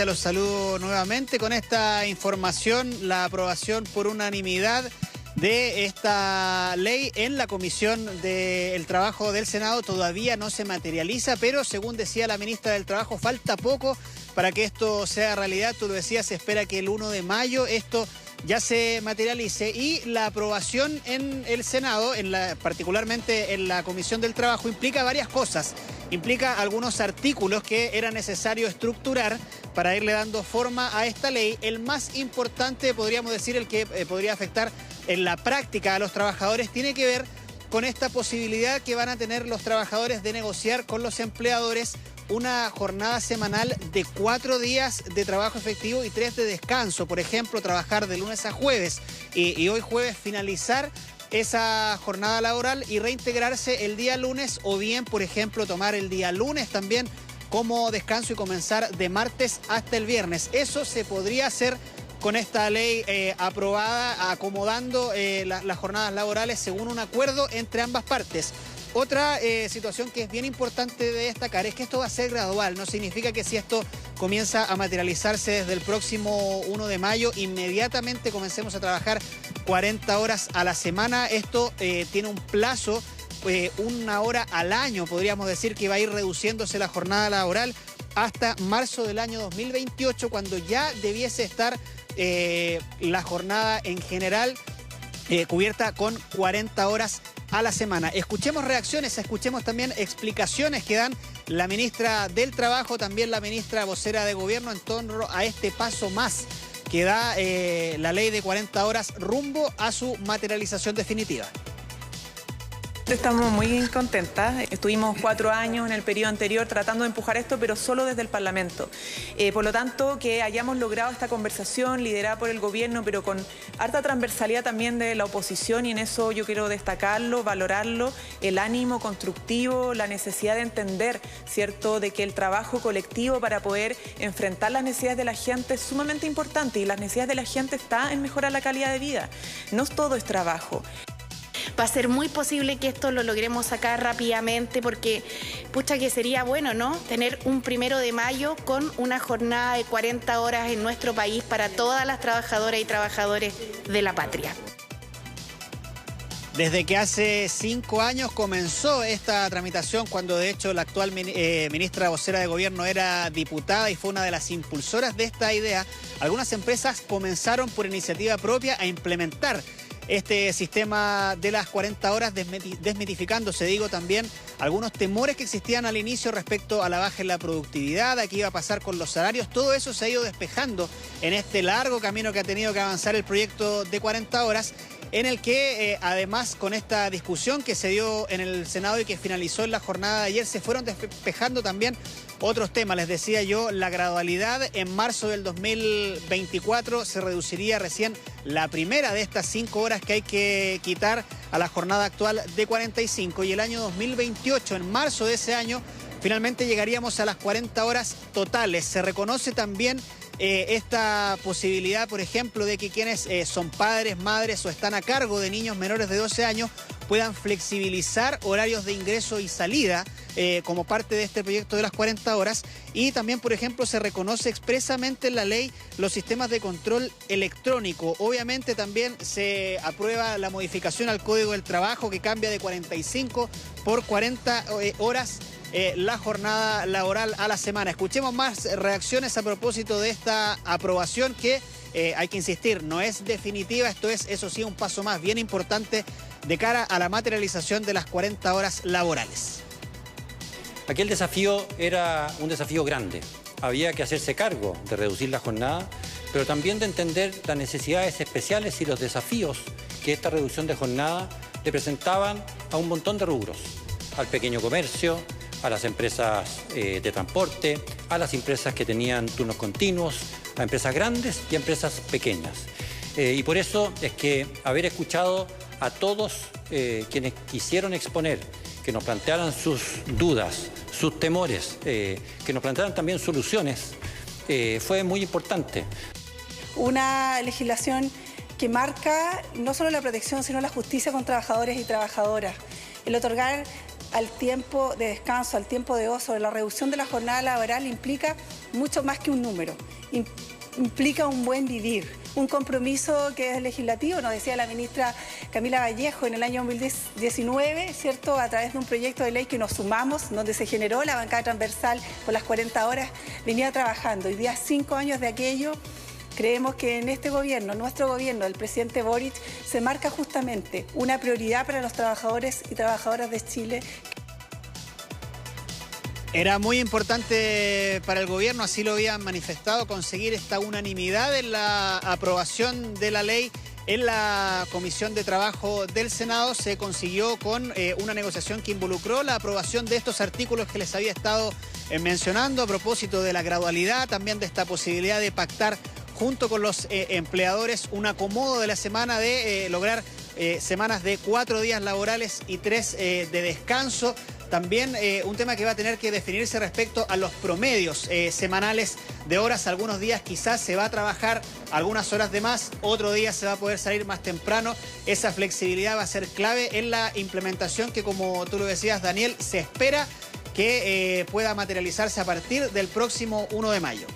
Los saludo nuevamente con esta información, la aprobación por unanimidad de esta ley en la Comisión del Trabajo del Senado todavía no se materializa, pero según decía la ministra del Trabajo, falta poco para que esto sea realidad. Tú lo decías, se espera que el 1 de mayo esto ya se materialice y la aprobación en el Senado, particularmente en la Comisión del Trabajo, implica varias cosas. Implica algunos artículos que era necesario estructurar para irle dando forma a esta ley. El más importante, podríamos decir, el que podría afectar en la práctica a los trabajadores, tiene que ver con esta posibilidad que van a tener los trabajadores de negociar con los empleadores una jornada semanal de 4 días de trabajo efectivo y 3 de descanso. Por ejemplo, trabajar de lunes a jueves y hoy jueves finalizar esa jornada laboral y reintegrarse el día lunes, o bien, por ejemplo, tomar el día lunes también como descanso y comenzar de martes hasta el viernes. Eso se podría hacer con esta ley aprobada, acomodando las jornadas laborales según un acuerdo entre ambas partes. Otra situación que es bien importante de destacar es que esto va a ser gradual. No significa que si esto comienza a materializarse desde el próximo 1 de mayo, inmediatamente comencemos a trabajar 40 horas a la semana. Esto tiene un plazo, 1 hora al año, podríamos decir que va a ir reduciéndose la jornada laboral hasta marzo del año 2028, cuando ya debiese estar la jornada en general cubierta con 40 horas a la semana. Escuchemos reacciones, escuchemos también explicaciones que dan la ministra del Trabajo, también la ministra vocera de Gobierno en torno a este paso más que da la ley de 40 horas rumbo a su materialización definitiva. Estamos muy contentas. Estuvimos 4 años en el periodo anterior tratando de empujar esto, pero solo desde el Parlamento. Por lo tanto, que hayamos logrado esta conversación liderada por el gobierno, pero con harta transversalidad también de la oposición, y en eso yo quiero destacarlo, valorarlo, el ánimo constructivo, la necesidad de entender, ¿cierto?, de que el trabajo colectivo para poder enfrentar las necesidades de la gente es sumamente importante, y las necesidades de la gente está en mejorar la calidad de vida. No todo es trabajo. Va a ser muy posible que esto lo logremos sacar rápidamente, porque pucha que sería bueno, ¿no?, tener un 1 de mayo con una jornada de 40 horas en nuestro país para todas las trabajadoras y trabajadores de la patria. Desde que hace 5 años comenzó esta tramitación, cuando de hecho la actual ministra vocera de Gobierno era diputada y fue una de las impulsoras de esta idea, algunas empresas comenzaron por iniciativa propia a implementar este sistema de las 40 horas, desmitificándose, digo, también algunos temores que existían al inicio respecto a la baja en la productividad, a qué iba a pasar con los salarios. Todo eso se ha ido despejando en este largo camino que ha tenido que avanzar el proyecto de 40 horas, en el que además con esta discusión que se dio en el Senado y que finalizó en la jornada de ayer, se fueron despejando también otros temas. Les decía yo, la gradualidad. En marzo del 2024 se reduciría recién la primera de estas 5 horas que hay que quitar a la jornada actual de 45, y el año 2028, en marzo de ese año, finalmente llegaríamos a las 40 horas totales. Se reconoce también esta posibilidad, por ejemplo, de que quienes son padres, madres o están a cargo de niños menores de 12 años puedan flexibilizar horarios de ingreso y salida como parte de este proyecto de las 40 horas. Y también, por ejemplo, se reconoce expresamente en la ley los sistemas de control electrónico. Obviamente también se aprueba la modificación al Código del Trabajo, que cambia de 45 por 40 horas la jornada laboral a la semana. Escuchemos más reacciones a propósito de esta aprobación que, hay que insistir, no es definitiva. Esto es, eso sí, un paso más bien importante de cara a la materialización de las 40 horas laborales. Aquí el desafío era un desafío grande. Había que hacerse cargo de reducir la jornada, pero también de entender las necesidades especiales y los desafíos que esta reducción de jornada le presentaban a un montón de rubros: al pequeño comercio, a las empresas de transporte, a las empresas que tenían turnos continuos, a empresas grandes y a empresas pequeñas. Y por eso es que haber escuchado a todos quienes quisieron exponer, que nos plantearan sus dudas, sus temores, que nos plantearan también soluciones, fue muy importante. Una legislación que marca no solo la protección, sino la justicia con trabajadores y trabajadoras. El otorgar al tiempo de descanso, al tiempo de ocio, la reducción de la jornada laboral implica mucho más que un número. Implica un buen vivir, un compromiso que es legislativo, nos decía la ministra Camila Vallejo en el año 2019, ¿cierto? A través de un proyecto de ley que nos sumamos, donde se generó la bancada transversal por las 40 horas, venía trabajando. Hoy día, 5 años de aquello, creemos que en este gobierno, nuestro gobierno, el presidente Boric, se marca justamente una prioridad para los trabajadores y trabajadoras de Chile. Era muy importante para el gobierno, así lo habían manifestado, conseguir esta unanimidad en la aprobación de la ley en la Comisión de Trabajo del Senado. Se consiguió con una negociación que involucró la aprobación de estos artículos que les había estado mencionando a propósito de la gradualidad, también de esta posibilidad de pactar junto con los empleadores un acomodo de la semana, de lograr semanas de 4 días laborales y 3 de descanso. También un tema que va a tener que definirse respecto a los promedios semanales de horas. Algunos días quizás se va a trabajar algunas horas de más, otro día se va a poder salir más temprano. Esa flexibilidad va a ser clave en la implementación que, como tú lo decías, Daniel, se espera que pueda materializarse a partir del próximo 1 de mayo.